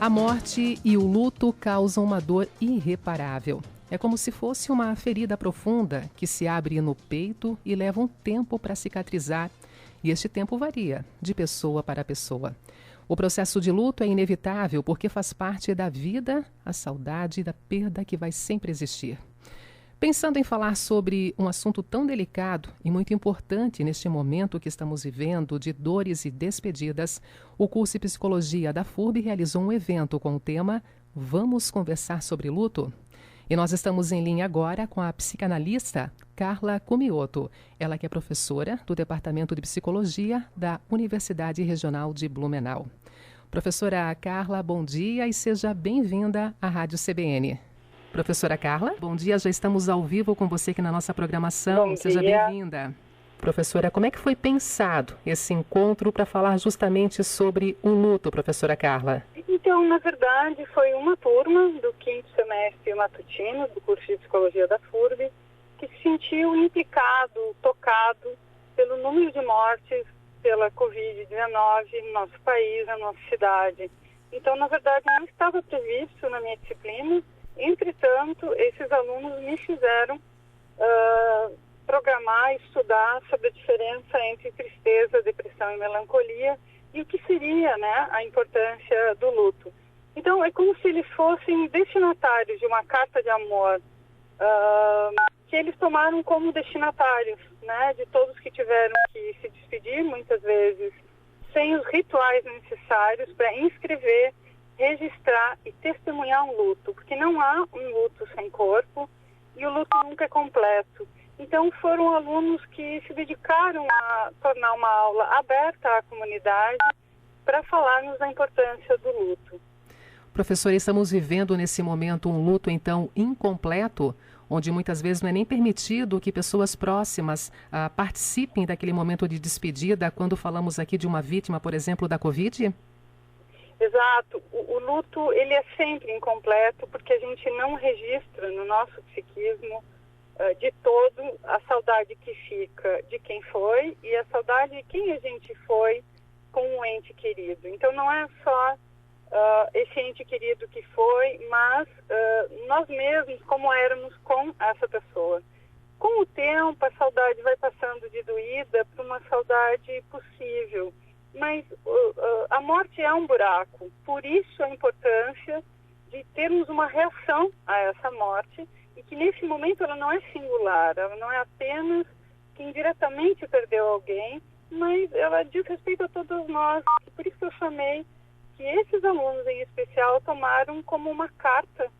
A morte e o luto causam uma dor irreparável. É como se fosse uma ferida profunda que se abre no peito e leva um tempo para cicatrizar. E este tempo varia de pessoa para pessoa. O processo de luto é inevitável porque faz parte da vida, a saudade e da perda que vai sempre existir. Pensando em falar sobre um assunto tão delicado e muito importante neste momento que estamos vivendo de dores e despedidas, o curso de Psicologia da FURB realizou um evento com o tema Vamos Conversar sobre Luto? E nós estamos em linha agora com a psicanalista Carla Cumioto, ela que é professora do Departamento de Psicologia da Universidade Regional de Blumenau. Professora Carla, bom dia e seja bem-vinda à Rádio CBN. Professora Carla, bom dia, já estamos ao vivo com você aqui na nossa programação, seja bem-vinda. Professora, como é que foi pensado esse encontro para falar justamente sobre o luto, professora Carla? Então, na verdade, foi uma turma do 5º semestre matutino do curso de Psicologia da FURB que se sentiu implicado, tocado pelo número de mortes pela Covid-19 no nosso país, na nossa cidade. Então, na verdade, não estava previsto na minha disciplina. Entretanto, esses alunos me fizeram programar e estudar sobre a diferença entre tristeza, depressão e melancolia e o que seria, né, a importância do luto. Então, é como se eles fossem destinatários de uma carta de amor que eles tomaram como destinatários, né, de todos que tiveram que se despedir, muitas vezes, sem os rituais necessários para inscrever, registrar e testemunhar um luto, porque não há um luto sem corpo e o luto nunca é completo. Então foram alunos que se dedicaram a tornar uma aula aberta à comunidade para falarmos da importância do luto. Professora, estamos vivendo nesse momento um luto então incompleto, onde muitas vezes não é nem permitido que pessoas próximas participem daquele momento de despedida, quando falamos aqui de uma vítima, por exemplo, da Covid? Exato. O luto, ele é sempre incompleto porque a gente não registra no nosso psiquismo de todo a saudade que fica de quem foi e a saudade de quem a gente foi com um ente querido. Então não é só esse ente querido que foi, mas nós mesmos como éramos com essa pessoa. Com o tempo, a saudade vai passando de doída para uma saudade possível. Mas a morte é um buraco, por isso a importância de termos uma reação a essa morte e que nesse momento ela não é singular, ela não é apenas quem diretamente perdeu alguém, mas ela diz respeito a todos nós. Por isso que eu chamei que esses alunos em especial tomaram como uma carta,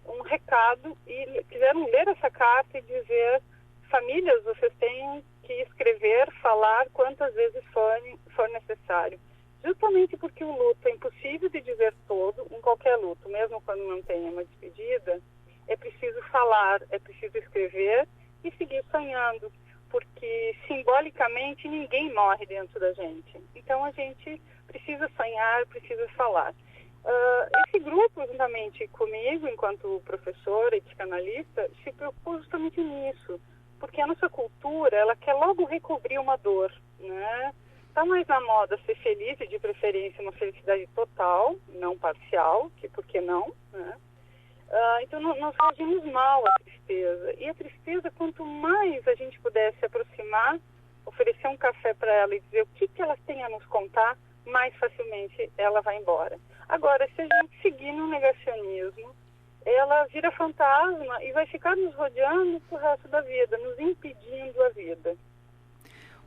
um recado e quiseram ler essa carta e dizer: famílias, vocês têm que escrever, falar quantas vezes for necessário. Justamente porque o luto é impossível de dizer todo, em qualquer luto, mesmo quando não tenha uma despedida, é preciso falar, é preciso escrever e seguir sonhando, porque simbolicamente ninguém morre dentro da gente. Então a gente precisa sonhar, precisa falar. Esse grupo, juntamente comigo, enquanto professora e psicanalista, se preocupou justamente nisso, porque a nossa cultura, ela quer logo recobrir uma dor, né? Está mais na moda ser feliz e, de preferência, uma felicidade total, não parcial, que por que não, né? Então, nós reagimos mal à tristeza. E a tristeza, quanto mais a gente puder se aproximar, oferecer um café para ela e dizer o que ela tem a nos contar, mais facilmente ela vai embora. Agora, se a gente seguir no negacionismo, ela vira fantasma e vai ficar nos rodeando pro resto da vida, nos impedindo a vida.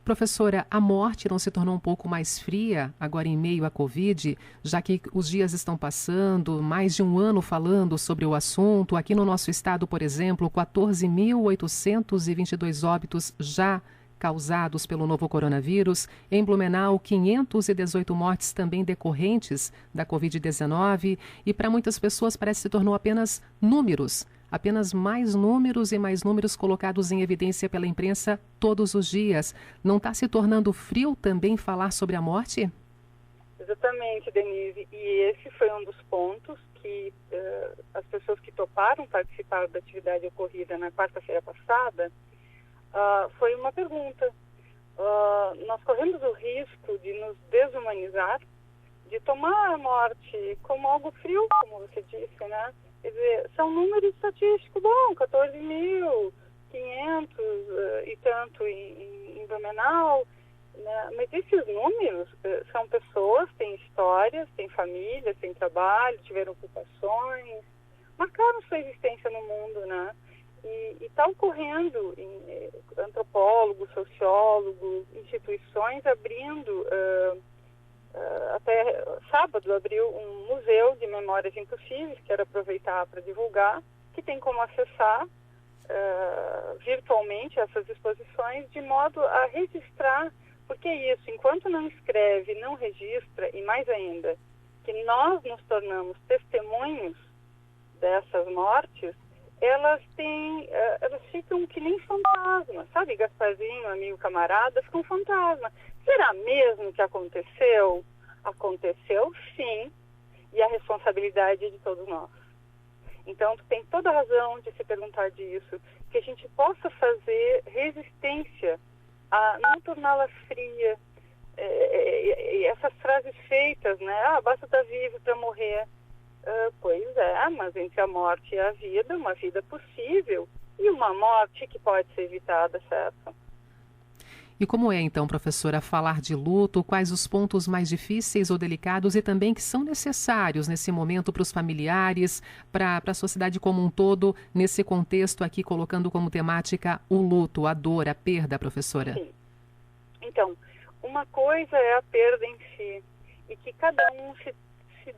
Professora, a morte não se tornou um pouco mais fria agora em meio à Covid, já que os dias estão passando, mais de um ano falando sobre o assunto. Aqui no nosso estado, por exemplo, 14.822 óbitos já causados pelo novo coronavírus. Em Blumenau, 518 mortes também decorrentes da Covid-19. E para muitas pessoas parece que se tornou apenas números. Apenas mais números e mais números colocados em evidência pela imprensa todos os dias. Não está se tornando frio também falar sobre a morte? Exatamente, Denise. E esse foi um dos pontos que as pessoas que toparam participar da atividade ocorrida na quarta-feira passada, foi uma pergunta. Nós corremos o risco de nos desumanizar, de tomar a morte como algo frio, como você disse, né? Quer dizer, são números estatísticos, bom, 14.500 e tanto em Blumenau, né? Mas esses números são pessoas, têm histórias, têm famílias, têm trabalho, tiveram ocupações, marcaram sua existência no mundo, né? E está ocorrendo em antropólogos, sociólogos, instituições abrindo, até sábado abriu um museu de memórias impossíveis, quero aproveitar para divulgar, que tem como acessar virtualmente essas exposições, de modo a registrar, porque é isso, enquanto não escreve, não registra, e mais ainda, que nós nos tornamos testemunhos dessas mortes, elas ficam que nem fantasmas, sabe? Gasparzinho, amigo, camarada, ficam fantasma. Será mesmo que aconteceu? Aconteceu, sim, e a responsabilidade é de todos nós. Então, tu tem toda a razão de se perguntar disso, que a gente possa fazer resistência a não torná-la fria. Essas frases feitas, né? Basta estar vivo para morrer. Pois é, mas entre a morte e a vida, uma vida possível e uma morte que pode ser evitada, certo? E como é, então, professora, falar de luto? Quais os pontos mais difíceis ou delicados e também que são necessários nesse momento para os familiares, para a sociedade como um todo, nesse contexto aqui, colocando como temática o luto, a dor, a perda, professora? Sim. Então, uma coisa é a perda em si, e que cada um se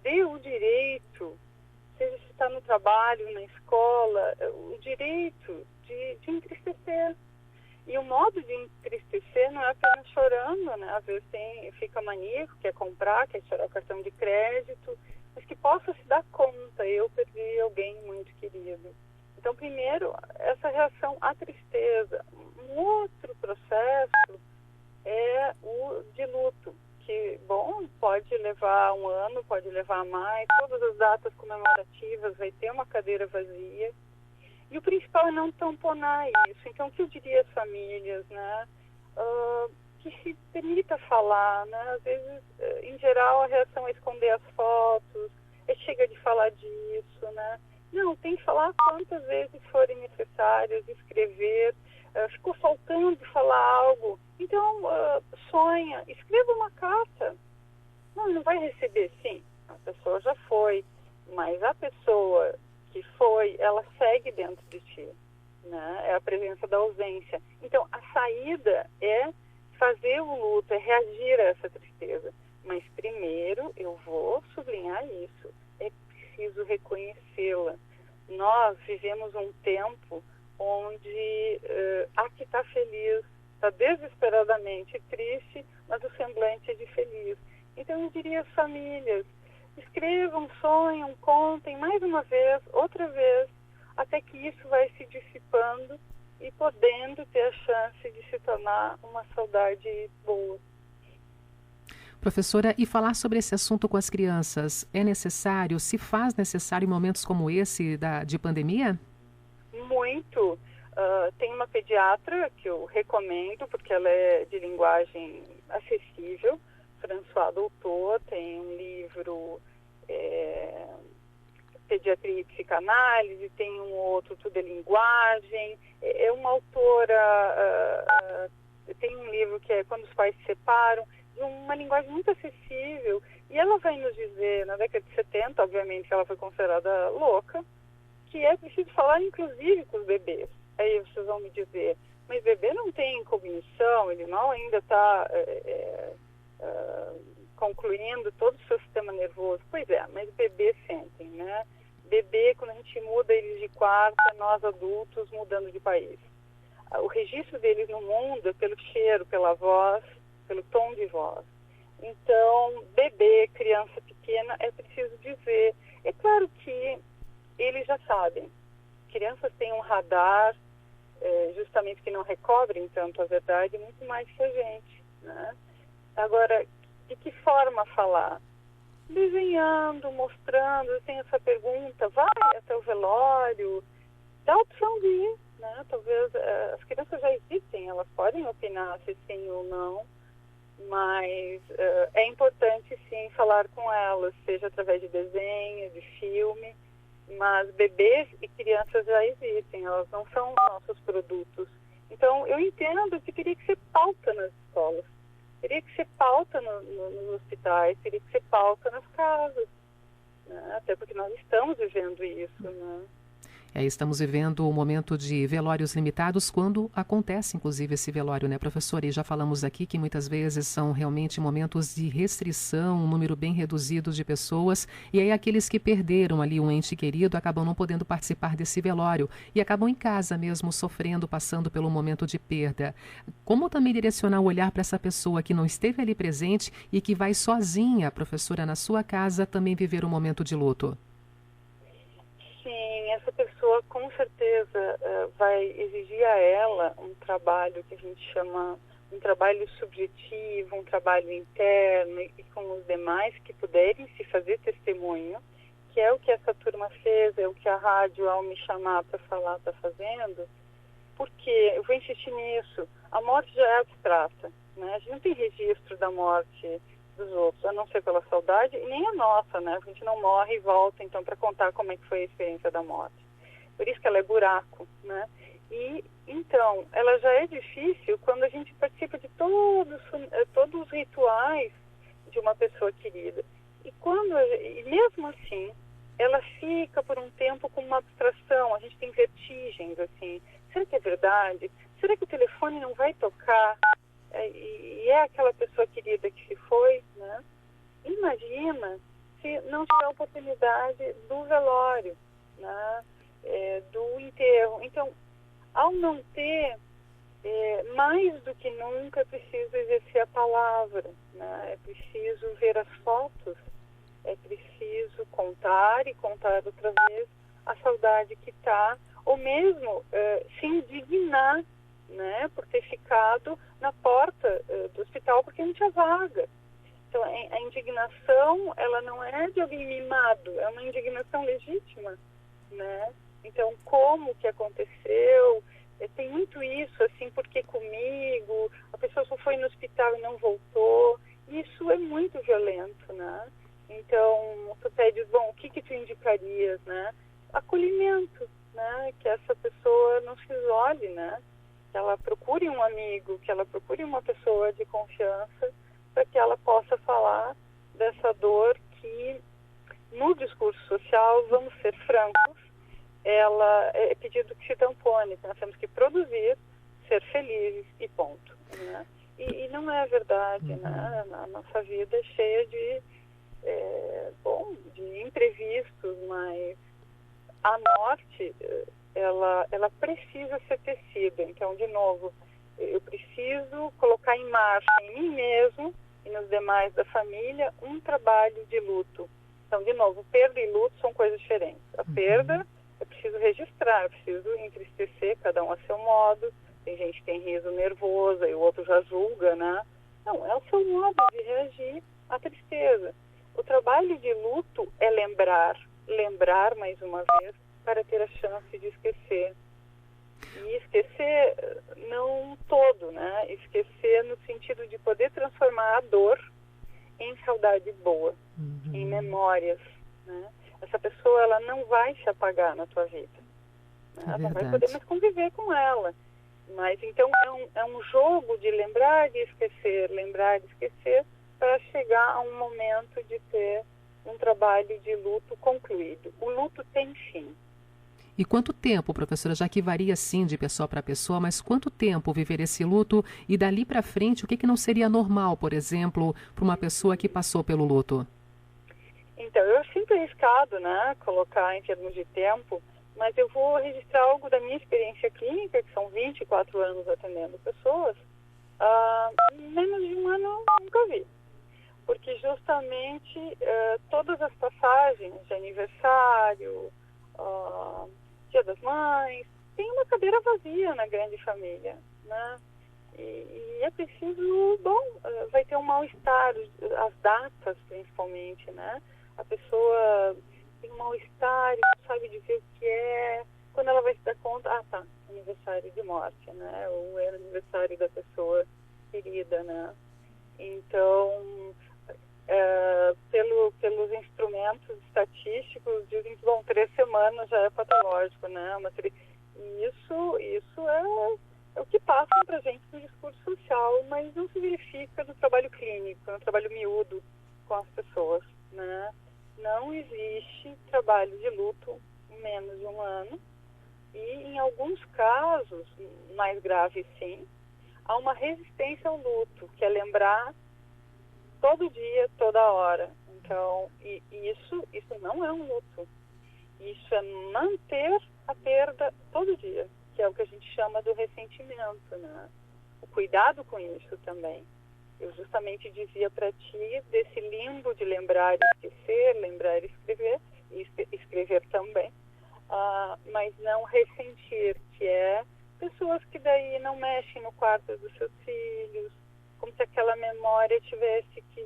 dê o direito, seja se está no trabalho, na escola, o direito de entristecer. E o modo de entristecer não é apenas chorando, né? Às vezes fica maníaco, quer comprar, quer tirar o cartão de crédito, mas que possa se dar conta, eu perdi alguém muito querido. Então, primeiro, essa reação à tristeza. Um outro processo é o de luto, que, bom, pode levar um ano, pode levar mais, todas as datas comemorativas vai ter uma cadeira vazia. E o principal é não tamponar isso. Então, o que eu diria às famílias, né? Que se permita falar, né? Às vezes, em geral, a reação é esconder as fotos, chega de falar disso, né? Não, tem que falar quantas vezes forem necessárias, escrever. Ficou faltando falar algo. Então, sonha, escreva uma carta. Não vai receber, sim. A pessoa já foi, mas a pessoa que foi, ela segue dentro de ti, né? É a presença da ausência. Então, a saída é fazer o luto, é reagir a essa tristeza. Mas primeiro eu vou sublinhar isso. É preciso reconhecê-la. Nós vivemos um tempo onde há que estar feliz, está desesperadamente triste, mas o semblante é de feliz. Então eu diria às famílias, escrevam, sonham, contem mais uma vez, outra vez, até que isso vai se dissipando e podendo ter a chance de se tornar uma saudade boa. Professora, e falar sobre esse assunto com as crianças é necessário, se faz necessário em momentos como esse de pandemia? Muito. Tem uma pediatra que eu recomendo, porque ela é de linguagem acessível, François Doutor, tem um livro Pediatria e Psicanálise, tem um outro, Tudo é Linguagem, é uma autora, tem um livro que é Quando os Pais se Separam, de uma linguagem muito acessível, e ela vai nos dizer, na década de 70, obviamente que ela foi considerada louca, que é preciso falar inclusive com os bebês. Aí vocês vão me dizer, mas bebê não tem cognição, ele não ainda está concluindo todo o seu sistema nervoso. Pois é, mas bebês sentem, né? Bebê, quando a gente muda eles de quarto, nós adultos mudando de país. O registro deles no mundo é pelo cheiro, pela voz, pelo tom de voz. Então, bebê, criança pequena, é preciso dizer. É claro que eles já sabem. Crianças têm um radar, justamente que não recobrem tanto a verdade, muito mais que a gente, né? Agora, de que forma falar? Desenhando, mostrando. Eu tenho essa pergunta, vai até o velório, dá a opção de ir, né? Talvez as crianças já existem, elas podem opinar se sim ou não. mas é importante sim falar com elas, seja através de desenho, de filme, mas bebês e crianças já existem, elas não são nossos produtos. Então eu entendo que teria que ser pauta nas escolas, teria que ser pauta nos hospitais, teria que ser pauta nas casas, né? Até porque nós estamos vivendo isso, né? Estamos vivendo um momento de velórios limitados quando acontece, inclusive, esse velório, né, professora? E já falamos aqui que muitas vezes são realmente momentos de restrição, um número bem reduzido de pessoas, e aí aqueles que perderam ali um ente querido acabam não podendo participar desse velório e acabam em casa mesmo, sofrendo, passando pelo momento de perda. Como também direcionar o olhar para essa pessoa que não esteve ali presente e que vai sozinha, professora, na sua casa, também viver um momento de luto? Sim, essa pessoa com certeza vai exigir a ela um trabalho que a gente chama um trabalho subjetivo, um trabalho interno e com os demais que puderem se fazer testemunho, que é o que essa turma fez, é o que a rádio, ao me chamar para falar, está fazendo, porque, eu vou insistir nisso, a morte já é abstrata, né? A gente não tem registro da morte dos outros, a não ser pela saudade, e nem a nossa, né? A gente não morre e volta, então, para contar como é que foi a experiência da morte. Por isso que ela é buraco, né? E, então, ela já é difícil quando a gente participa de todos os rituais de uma pessoa querida. E mesmo assim, ela fica por um tempo com uma abstração, a gente tem vertigens, assim. Será que é verdade? Será que o telefone não vai tocar? E é aquela pessoa querida que se foi, né? Imagina se não tiver a oportunidade do velório, né? Do enterro. Então, ao não ter, mais do que nunca é preciso exercer a palavra, né? É preciso ver as fotos, é preciso contar e contar outra vez a saudade que está, ou mesmo se indignar, né, por ter ficado na porta do hospital porque não tinha vaga. Então, a indignação, ela não é de alguém mimado, é uma indignação legítima, né? Então, como que aconteceu? Tem muito isso, assim, porque comigo? A pessoa só foi no hospital e não voltou. Isso é muito violento, né? Então, tu pede, bom, o que tu indicarias, né? Acolhimento, né? Que essa pessoa não se isole, né? Que ela procure um amigo, que ela procure uma pessoa de confiança para que ela possa falar dessa dor que, no discurso social, vamos ser francos, ela é pedido que se tampone, que nós temos que produzir, ser felizes e ponto, né? E não é verdade, né? A nossa vida é cheia de imprevistos, mas a morte, ela precisa ser tecida. Então, de novo, eu preciso colocar em marcha em mim mesmo e nos demais da família um trabalho de luto. Então, de novo, perda e luto são coisas diferentes. A perda, eu preciso registrar, eu preciso entristecer, cada um a seu modo. Tem gente que tem riso nervoso e o outro já julga, né? Não, é o seu modo de reagir à tristeza. O trabalho de luto é lembrar mais uma vez, para ter a chance de esquecer. E esquecer não todo, né? Esquecer no sentido de poder transformar a dor em saudade boa, em memórias, né? Essa pessoa, ela não vai se apagar na tua vida, né? Ela não vai poder mais conviver com ela. Mas, então, é um jogo de lembrar e esquecer, para chegar a um momento de ter um trabalho de luto concluído. O luto tem fim. E quanto tempo, professora, já que varia sim de pessoa para pessoa, mas quanto tempo viver esse luto e dali para frente, o que não seria normal, por exemplo, para uma pessoa que passou pelo luto? Então, eu sinto arriscado, né, colocar em termos de tempo, mas eu vou registrar algo da minha experiência clínica, que são 24 anos atendendo pessoas, menos de um ano eu nunca vi. Porque justamente todas as passagens de aniversário, Dia das Mães, tem uma cadeira vazia na grande família, né? E é preciso, vai ter um mal-estar, as datas principalmente, né? A pessoa tem um mal-estar, não sabe dizer o que é, quando ela vai se dar conta, aniversário de morte, né? Ou é aniversário da pessoa querida, né? Então, pelos instrumentos estatísticos, dizem que, bom, 3 semanas já é patológico, né? E isso é o que passam para a gente no discurso social, mas não se verifica no trabalho clínico, no trabalho miúdo com as pessoas, né? Não existe trabalho de luto menos de 1 ano e, em alguns casos, mais graves sim, há uma resistência ao luto, que é lembrar todo dia, toda hora. Então, isso não é um luto. Isso é manter a perda todo dia, que é o que a gente chama do ressentimento, né? O cuidado com isso também. Eu justamente dizia para ti desse limbo de lembrar e esquecer, lembrar e escrever também, mas não ressentir, que é pessoas que daí não mexem no quarto dos seus filhos, como se aquela memória tivesse que,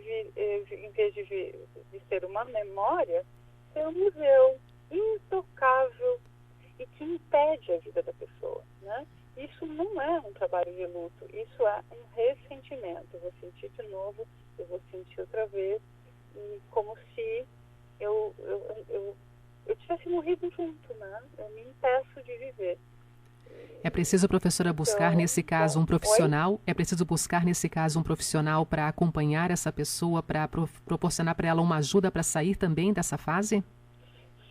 em vez de ser uma memória, ser um museu intocável e que impede a vida da pessoa, né? Isso não é um trabalho de luto, isso é um ressentimento. Eu vou sentir de novo, eu vou sentir outra vez, e como se eu tivesse morrido junto, né? Eu me impeço de viver. É preciso, professora, buscar nesse caso um profissional? É preciso buscar nesse caso um profissional para acompanhar essa pessoa, para proporcionar para ela uma ajuda para sair também dessa fase?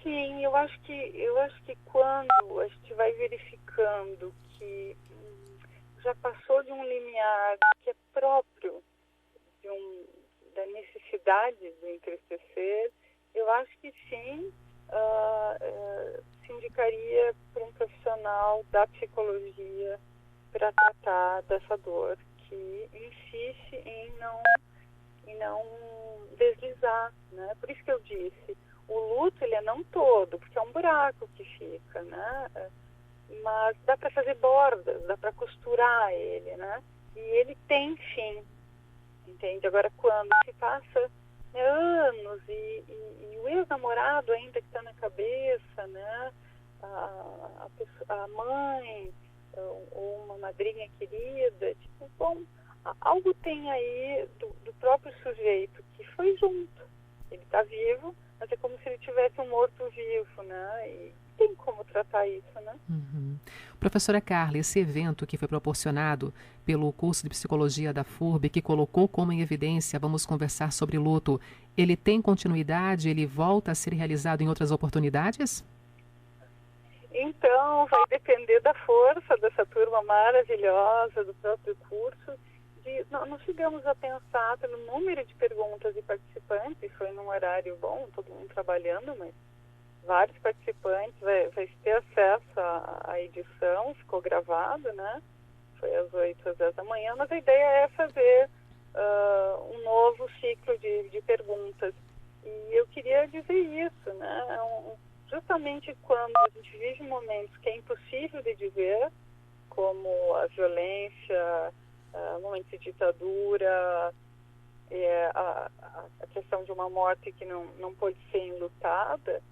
Sim, eu acho que quando a gente vai verificando que já passou de um limiar que é próprio da necessidade do entristecer, eu acho que sim, se indicaria para um profissional da psicologia para tratar dessa dor que insiste em não deslizar, né? Por isso que eu disse, o luto ele é não todo, porque é um buraco que fica, né? Mas dá para fazer bordas, dá para costurar ele, né? E ele tem fim, entende? Agora, quando se passa anos e o ex-namorado ainda que está na cabeça, né? A mãe ou uma madrinha querida, tipo, bom, algo tem aí do próprio sujeito que foi junto. Ele está vivo, mas é como se ele tivesse um morto-vivo, né? E tem como tratar isso, né? Uhum. Professora Carla, esse evento que foi proporcionado pelo curso de psicologia da FURB, que colocou como em evidência, vamos conversar sobre luto, ele tem continuidade, ele volta a ser realizado em outras oportunidades? Então, vai depender da força dessa turma maravilhosa, do próprio curso. Não chegamos a pensar pelo número de perguntas e participantes, foi num horário bom, todo mundo trabalhando, mas vários participantes, vai ter acesso à edição, ficou gravado, né? Foi às 8 às 10 da manhã, mas a ideia é fazer um novo ciclo de perguntas. E eu queria dizer isso, né? Justamente quando a gente vive momentos que é impossível de dizer, como a violência, momentos de ditadura, a questão de uma morte que não pode ser enlutada,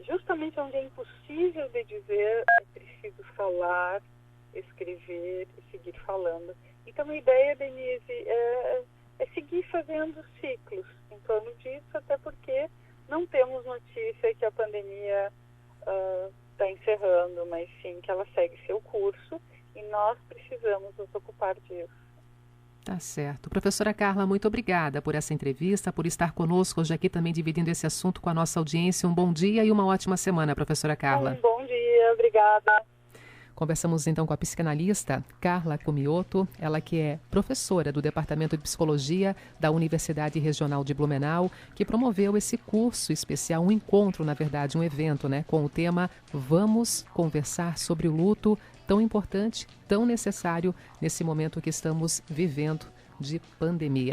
justamente onde é impossível de dizer, é preciso falar, escrever e seguir falando. Então a ideia, Denise, é seguir fazendo ciclos em torno disso, até porque não temos notícia que a pandemia está encerrando, mas sim que ela segue seu curso e nós precisamos nos ocupar disso. Tá certo. Professora Carla, muito obrigada por essa entrevista, por estar conosco hoje aqui também dividindo esse assunto com a nossa audiência. Um bom dia e uma ótima semana, professora Carla. Um bom dia, obrigada. Conversamos então com a psicanalista Carla Cumioto, ela que é professora do Departamento de Psicologia da Universidade Regional de Blumenau, que promoveu esse curso especial, um encontro, na verdade, um evento, né, com o tema Vamos Conversar sobre o Luto, tão importante, tão necessário nesse momento que estamos vivendo de pandemia.